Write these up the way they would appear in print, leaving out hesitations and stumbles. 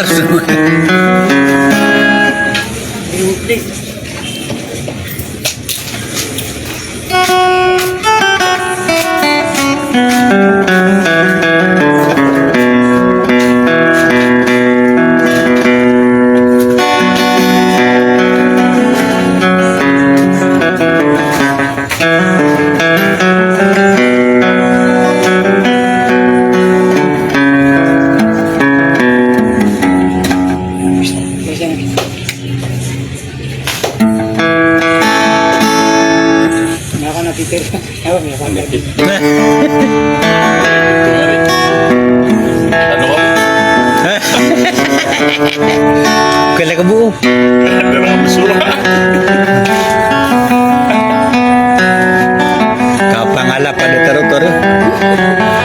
Lars. Ano ko? Kailan ka buo? Ano na masura? Kapangala pa dito taro.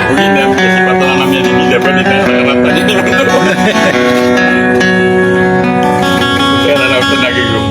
Huwag hindi namin kasi patanan namin yan. Hindi pa dito yung nakarata niya. Kaya na ako nagiging.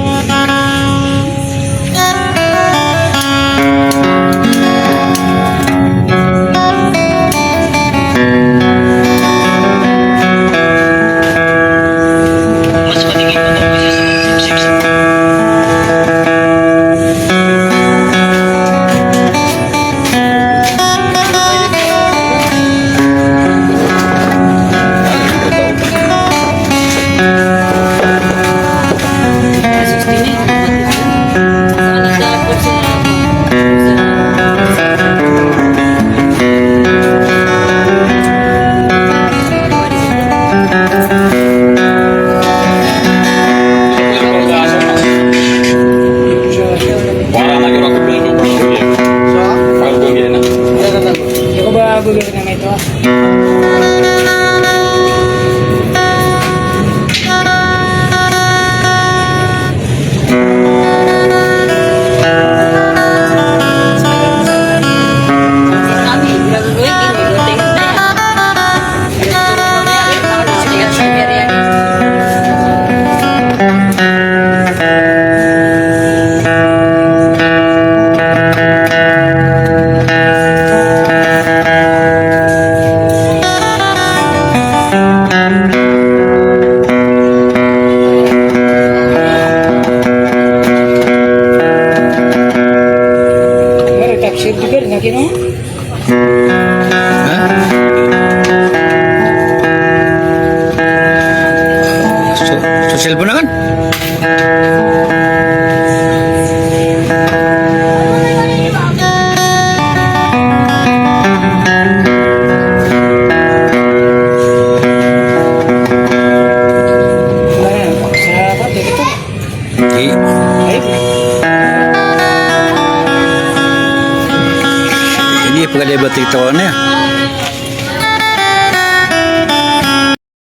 Cellphone na kan? Ini pagkalibat ito na.